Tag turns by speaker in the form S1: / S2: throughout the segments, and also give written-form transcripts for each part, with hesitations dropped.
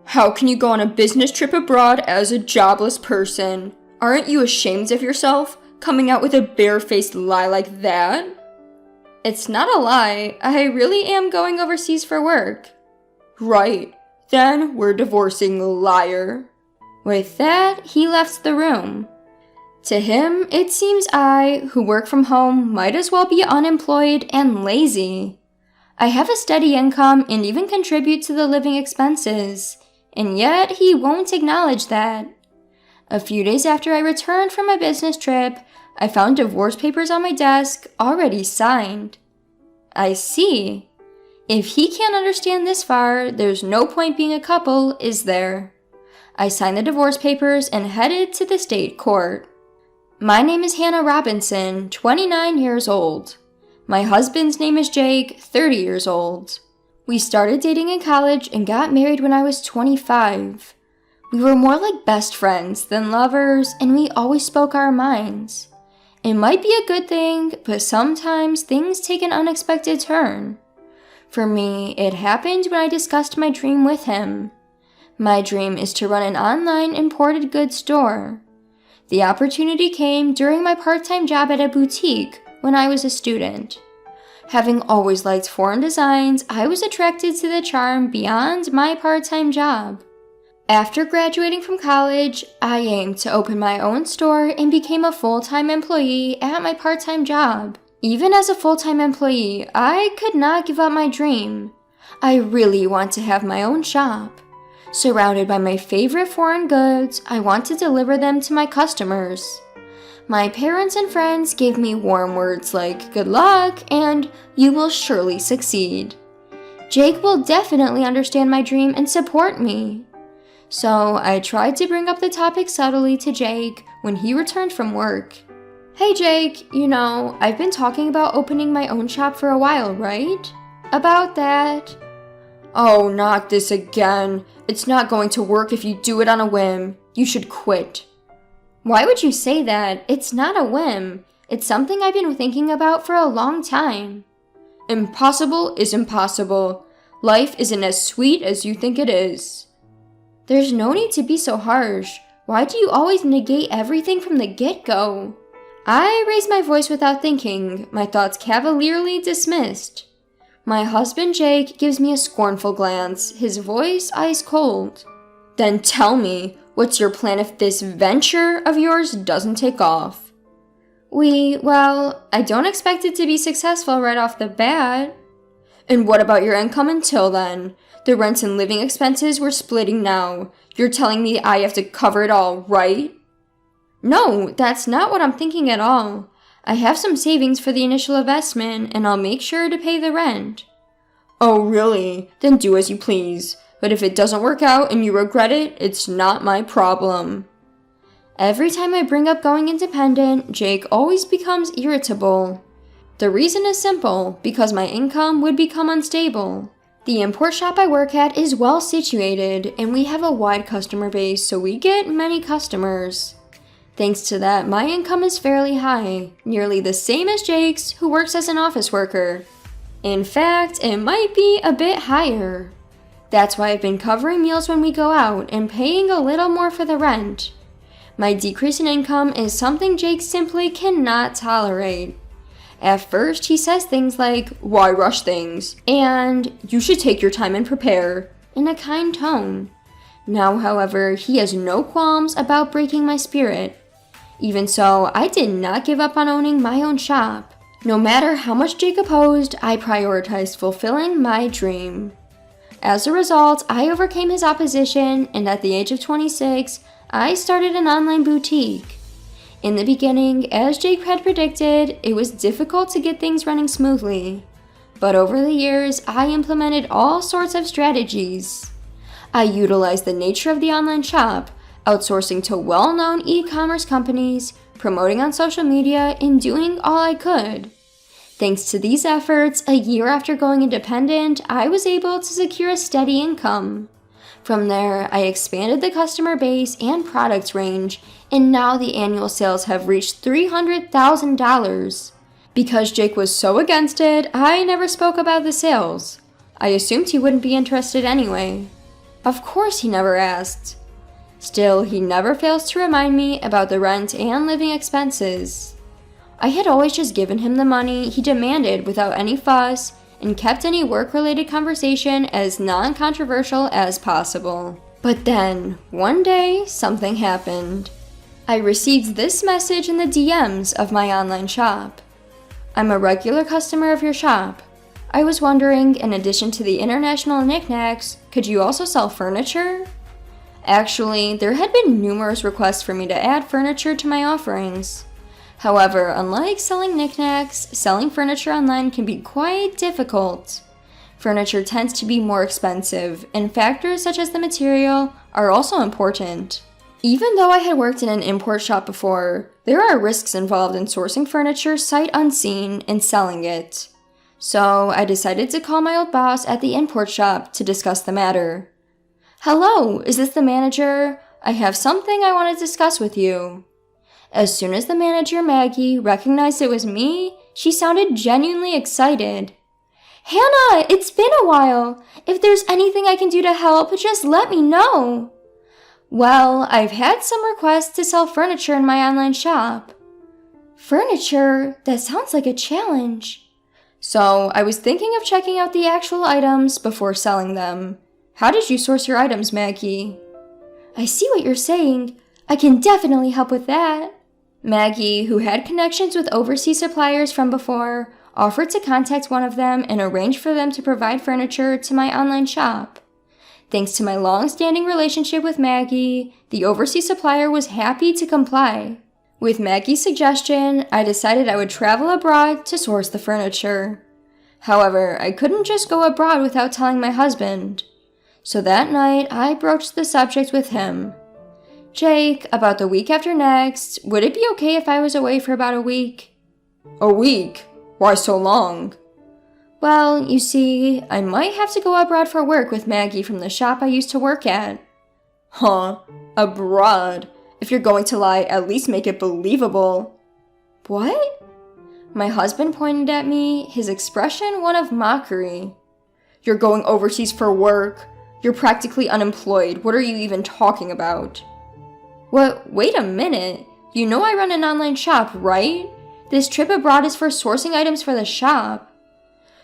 S1: How can you go on a business trip abroad as a jobless person? Aren't you ashamed of yourself, coming out with a barefaced lie like that? It's not a lie. I really am going overseas for work. Right. Then we're divorcing, liar. With that, he left the room. To him, it seems I, who work from home, might as well be unemployed and lazy. I have a steady income and even contribute to the living expenses, and yet he won't acknowledge that. A few days after I returned from my business trip, I found divorce papers on my desk, already signed. I see. If he can't understand this far, there's no point being a couple, is there? I signed the divorce papers and headed to the state court. My name is Hannah Robinson, 29 years old. My husband's name is Jake, 30 years old. We started dating in college and got married when I was 25. We were more like best friends than lovers, and we always spoke our minds. It might be a good thing, but sometimes things take an unexpected turn. For me, it happened when I discussed my dream with him. My dream is to run an online imported goods store. The opportunity came during my part-time job at a boutique when I was a student. Having always liked foreign designs, I was attracted to the charm beyond my part-time job. After graduating from college, I aimed to open my own store and became a full-time employee at my part-time job. Even as a full-time employee, I could not give up my dream. I really want to have my own shop. Surrounded by my favorite foreign goods, I want to deliver them to my customers. My parents and friends gave me warm words like good luck and you will surely succeed. Jake will definitely understand my dream and support me. So I tried to bring up the topic subtly to Jake when he returned from work. Hey Jake, I've been talking about opening my own shop for a while, right? About that. Oh, not this again. It's not going to work if you do it on a whim. You should quit. Why would you say that? It's not a whim. It's something I've been thinking about for a long time. Impossible is impossible. Life isn't as sweet as you think it is. There's no need to be so harsh. Why do you always negate everything from the get-go? I raised my voice without thinking, my thoughts cavalierly dismissed. My husband Jake gives me a scornful glance, his voice ice cold. Then tell me, what's your plan if this venture of yours doesn't take off? I don't expect it to be successful right off the bat. And what about your income until then? The rent and living expenses we're splitting now. You're telling me I have to cover it all, right? No, that's not what I'm thinking at all. I have some savings for the initial investment, and I'll make sure to pay the rent. Oh, really? Then do as you please. But if it doesn't work out and you regret it, it's not my problem. Every time I bring up going independent, Jake always becomes irritable. The reason is simple, because my income would become unstable. The import shop I work at is well situated, and we have a wide customer base, so we get many customers. Thanks to that, my income is fairly high, nearly the same as Jake's, who works as an office worker. In fact, it might be a bit higher. That's why I've been covering meals when we go out and paying a little more for the rent. My decrease in income is something Jake simply cannot tolerate. At first, he says things like, "Why rush things?" and "You should take your time and prepare," in a kind tone. Now, however, he has no qualms about breaking my spirit. Even so, I did not give up on owning my own shop. No matter how much Jake opposed, I prioritized fulfilling my dream. As a result, I overcame his opposition, and at the age of 26, I started an online boutique. In the beginning, as Jake had predicted, it was difficult to get things running smoothly. But over the years, I implemented all sorts of strategies. I utilized the nature of the online shop, outsourcing to well-known e-commerce companies, promoting on social media, and doing all I could. Thanks to these efforts, a year after going independent, I was able to secure a steady income. From there, I expanded the customer base and product range, and now the annual sales have reached $300,000. Because Jake was so against it, I never spoke about the sales. I assumed he wouldn't be interested anyway. Of course he never asked. Still, he never fails to remind me about the rent and living expenses. I had always just given him the money he demanded without any fuss and kept any work-related conversation as non-controversial as possible. But then, one day, something happened. I received this message in the DMs of my online shop. I'm a regular customer of your shop. I was wondering, in addition to the international knickknacks, could you also sell furniture? Actually, there had been numerous requests for me to add furniture to my offerings. However, unlike selling knickknacks, selling furniture online can be quite difficult. Furniture tends to be more expensive, and factors such as the material are also important. Even though I had worked in an import shop before, there are risks involved in sourcing furniture sight unseen and selling it. So I decided to call my old boss at the import shop to discuss the matter. Hello, is this the manager? I have something I want to discuss with you. As soon as the manager, Maggie, recognized it was me, she sounded genuinely excited. Hannah, it's been a while. If there's anything I can do to help, just let me know. Well, I've had some requests to sell furniture in my online shop. Furniture? That sounds like a challenge. So, I was thinking of checking out the actual items before selling them. How did you source your items, Maggie? I see what you're saying. I can definitely help with that. Maggie, who had connections with overseas suppliers from before, offered to contact one of them and arrange for them to provide furniture to my online shop. Thanks to my long-standing relationship with Maggie, the overseas supplier was happy to comply. With Maggie's suggestion, I decided I would travel abroad to source the furniture. However, I couldn't just go abroad without telling my husband. So that night, I broached the subject with him. Jake, about the week after next, would it be okay if I was away for about a week? A week? Why so long? Well, you see, I might have to go abroad for work with Maggie from the shop I used to work at. Huh? Abroad? If you're going to lie, at least make it believable. What? My husband pointed at me, his expression one of mockery. You're going overseas for work? You're practically unemployed. What are you even talking about? What? Wait a minute. You know I run an online shop, right? This trip abroad is for sourcing items for the shop.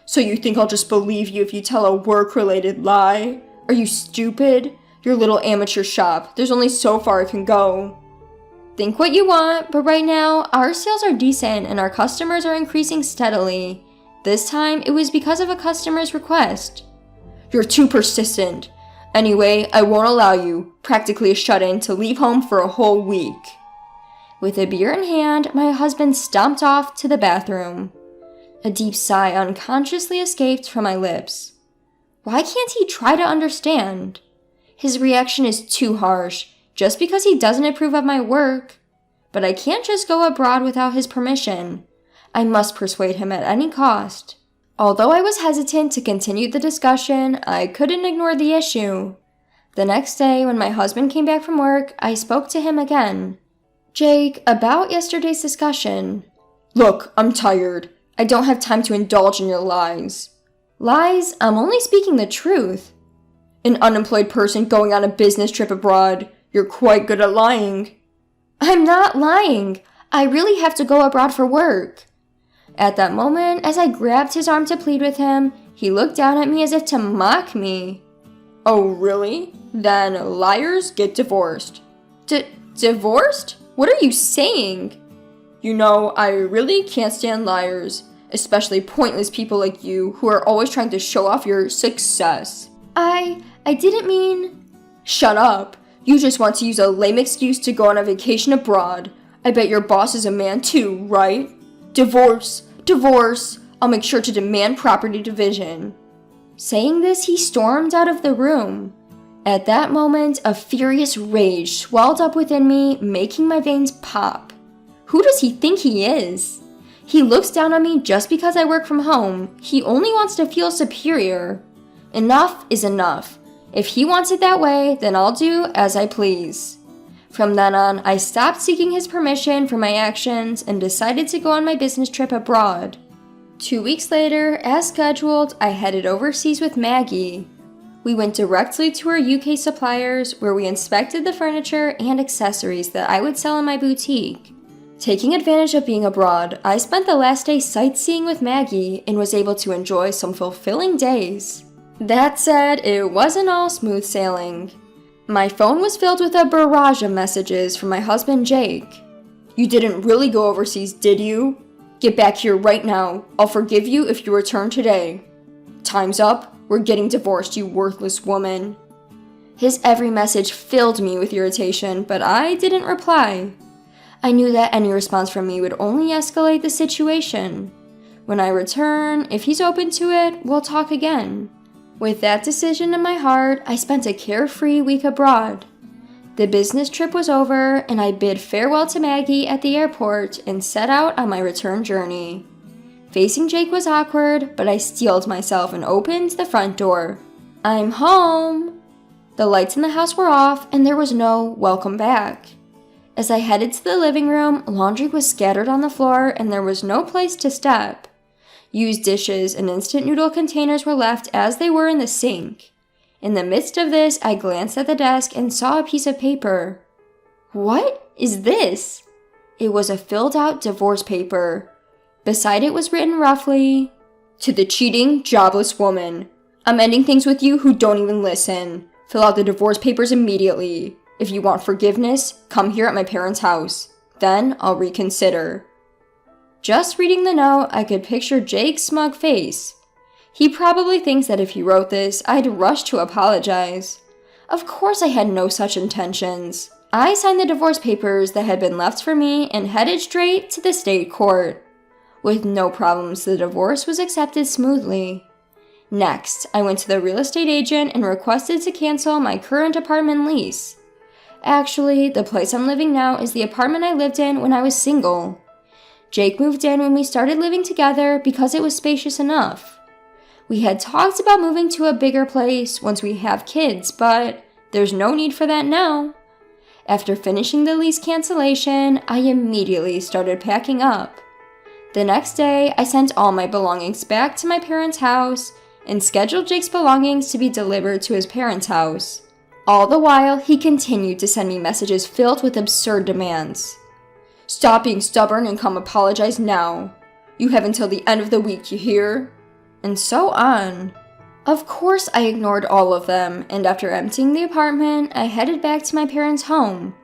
S1: So you think I'll just believe you if you tell a work-related lie? Are you stupid? Your little amateur shop. There's only so far it can go. Think what you want, but right now, our sales are decent and our customers are increasing steadily. This time, it was because of a customer's request. You're too persistent. Anyway, I won't allow you, practically a shut-in, to leave home for a whole week. With a beer in hand, my husband stomped off to the bathroom. A deep sigh unconsciously escaped from my lips. Why can't he try to understand? His reaction is too harsh, just because he doesn't approve of my work. But I can't just go abroad without his permission. I must persuade him at any cost. Although I was hesitant to continue the discussion, I couldn't ignore the issue. The next day, when my husband came back from work, I spoke to him again. Jake, about yesterday's discussion. Look, I'm tired. I don't have time to indulge in your lies. Lies? I'm only speaking the truth. An unemployed person going on a business trip abroad. You're quite good at lying. I'm not lying. I really have to go abroad for work. At that moment, as I grabbed his arm to plead with him, he looked down at me as if to mock me. Oh, really? Then liars get divorced. Divorced? What are you saying? You know, I really can't stand liars, especially pointless people like you who are always trying to show off your success. I didn't mean... Shut up. You just want to use a lame excuse to go on a vacation abroad. I bet your boss is a man too, right? Divorce. I'll make sure to demand property division. Saying this, he stormed out of the room. At that moment, a furious rage swelled up within me, making my veins pop. Who does he think he is? He looks down on me just because I work from home. He only wants to feel superior. Enough is enough. If he wants it that way, then I'll do as I please. From then on, I stopped seeking his permission for my actions and decided to go on my business trip abroad. 2 weeks later, as scheduled, I headed overseas with Maggie. We went directly to our UK suppliers where we inspected the furniture and accessories that I would sell in my boutique. Taking advantage of being abroad, I spent the last day sightseeing with Maggie and was able to enjoy some fulfilling days. That said, it wasn't all smooth sailing. My phone was filled with a barrage of messages from my husband Jake. "You didn't really go overseas, did you? Get back here right now. I'll forgive you if you return today. Time's up. We're getting divorced, you worthless woman." His every message filled me with irritation, but I didn't reply. I knew that any response from me would only escalate the situation. When I return, if he's open to it, we'll talk again. With that decision in my heart, I spent a carefree week abroad. The business trip was over, and I bid farewell to Maggie at the airport and set out on my return journey. Facing Jake was awkward, but I steeled myself and opened the front door. "I'm home!" The lights in the house were off, and there was no welcome back. As I headed to the living room, laundry was scattered on the floor, and there was no place to step. Used dishes and instant noodle containers were left as they were in the sink. In the midst of this, I glanced at the desk and saw a piece of paper. What is this? It was a filled-out divorce paper. Beside it was written roughly, "To the cheating, jobless woman. I'm ending things with you who don't even listen. Fill out the divorce papers immediately. If you want forgiveness, come here at my parents' house. Then I'll reconsider." Just reading the note, I could picture Jake's smug face. He probably thinks that if he wrote this, I'd rush to apologize. Of course I had no such intentions. I signed the divorce papers that had been left for me and headed straight to the state court. With no problems, the divorce was accepted smoothly. Next, I went to the real estate agent and requested to cancel my current apartment lease. Actually, the place I'm living now is the apartment I lived in when I was single. Jake moved in when we started living together because it was spacious enough. We had talked about moving to a bigger place once we have kids, but there's no need for that now. After finishing the lease cancellation, I immediately started packing up. The next day, I sent all my belongings back to my parents' house and scheduled Jake's belongings to be delivered to his parents' house. All the while, he continued to send me messages filled with absurd demands. "Stop being stubborn and come apologize now. You have until the end of the week, you hear?" And so on. Of course, I ignored all of them, and after emptying the apartment, I headed back to my parents' home.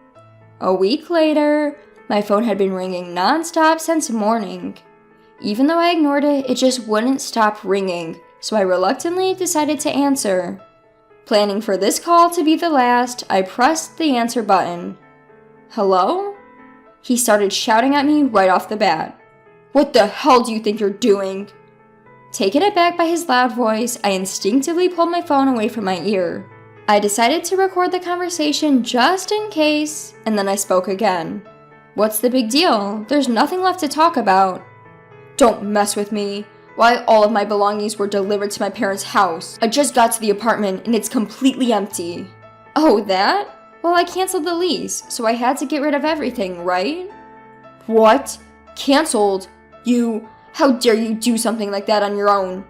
S1: A week later, my phone had been ringing non-stop since morning. Even though I ignored it, it just wouldn't stop ringing, so I reluctantly decided to answer. Planning for this call to be the last, I pressed the answer button. "Hello?" He started shouting at me right off the bat. "What the hell do you think you're doing?" Taken aback by his loud voice, I instinctively pulled my phone away from my ear. I decided to record the conversation just in case, and then I spoke again. "What's the big deal? There's nothing left to talk about." "Don't mess with me. Why all of my belongings were delivered to my parents' house? I just got to the apartment and it's completely empty." "Oh, that? Well, I canceled the lease, so I had to get rid of everything, right?" "What? Canceled? How dare you do something like that on your own?"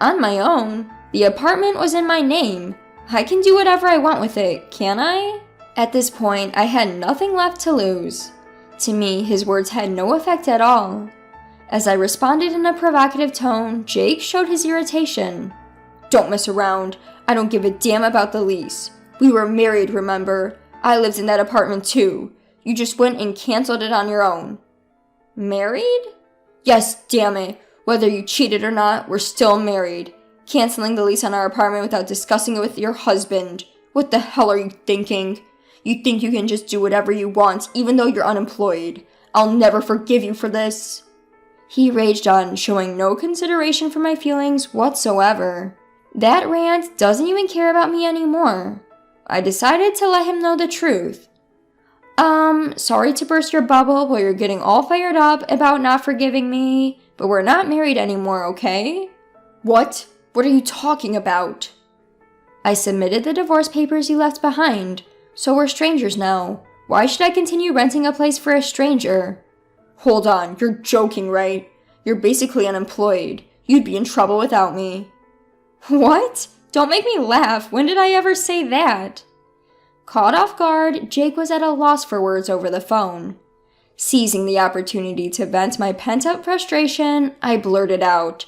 S1: "On my own? The apartment was in my name. I can do whatever I want with it, can't I?" At this point, I had nothing left to lose. To me, his words had no effect at all. As I responded in a provocative tone, Jake showed his irritation. "Don't mess around. I don't give a damn about the lease. We were married, remember? I lived in that apartment too. You just went and canceled it on your own." "Married?" "Yes, damn it. Whether you cheated or not, we're still married. Canceling the lease on our apartment without discussing it with your husband. What the hell are you thinking? You think you can just do whatever you want, even though you're unemployed. I'll never forgive you for this." He raged on, showing no consideration for my feelings whatsoever. That rant doesn't even care about me anymore. I decided to let him know the truth. Sorry to burst your bubble while you're getting all fired up about not forgiving me, but we're not married anymore, okay?" "What? What are you talking about?" "I submitted the divorce papers you left behind, so we're strangers now. Why should I continue renting a place for a stranger?" "Hold on, you're joking, right? You're basically unemployed. You'd be in trouble without me." "What? Don't make me laugh. When did I ever say that? Caught off guard, Jake was at a loss for words over the phone. Seizing the opportunity to vent my pent-up frustration, I blurted out,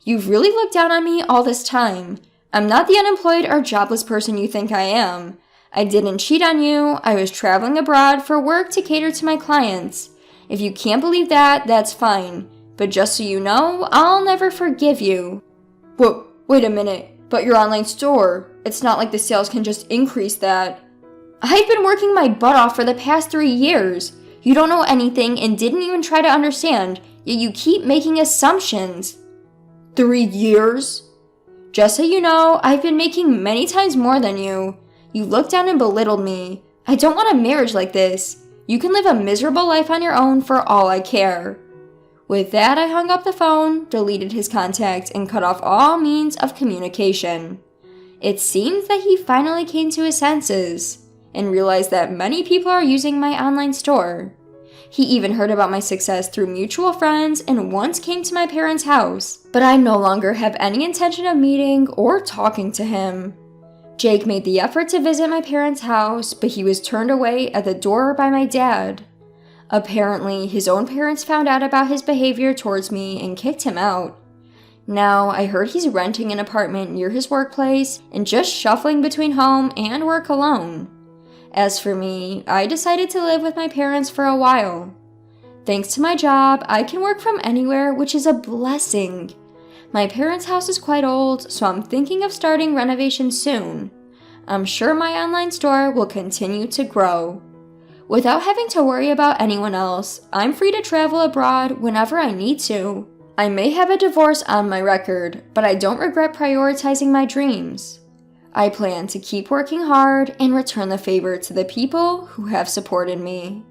S1: "You've really looked down on me all this time. I'm not the unemployed or jobless person you think I am. I didn't cheat on you. I was traveling abroad for work to cater to my clients. If you can't believe that, that's fine. But just so you know, I'll never forgive you." Whoa, wait a minute. But your online store, it's not like the sales can just increase that. I've been working my butt off for the past 3 years. You don't know anything and didn't even try to understand, yet you keep making assumptions. 3 years? Just so you know, I've been making many times more than you. You looked down and belittled me. I don't want a marriage like this. You can live a miserable life on your own for all I care. With that, I hung up the phone, deleted his contact, and cut off all means of communication. It seems that he finally came to his senses and realized that many people are using my online store. He even heard about my success through mutual friends and once came to my parents' house, but I no longer have any intention of meeting or talking to him. Jake made the effort to visit my parents' house, but he was turned away at the door by my dad. Apparently, his own parents found out about his behavior towards me and kicked him out. Now, I heard he's renting an apartment near his workplace and just shuffling between home and work alone. As for me, I decided to live with my parents for a while. Thanks to my job, I can work from anywhere, which is a blessing. My parents' house is quite old, so I'm thinking of starting renovations soon. I'm sure my online store will continue to grow. Without having to worry about anyone else, I'm free to travel abroad whenever I need to. I may have a divorce on my record, but I don't regret prioritizing my dreams. I plan to keep working hard and return the favor to the people who have supported me.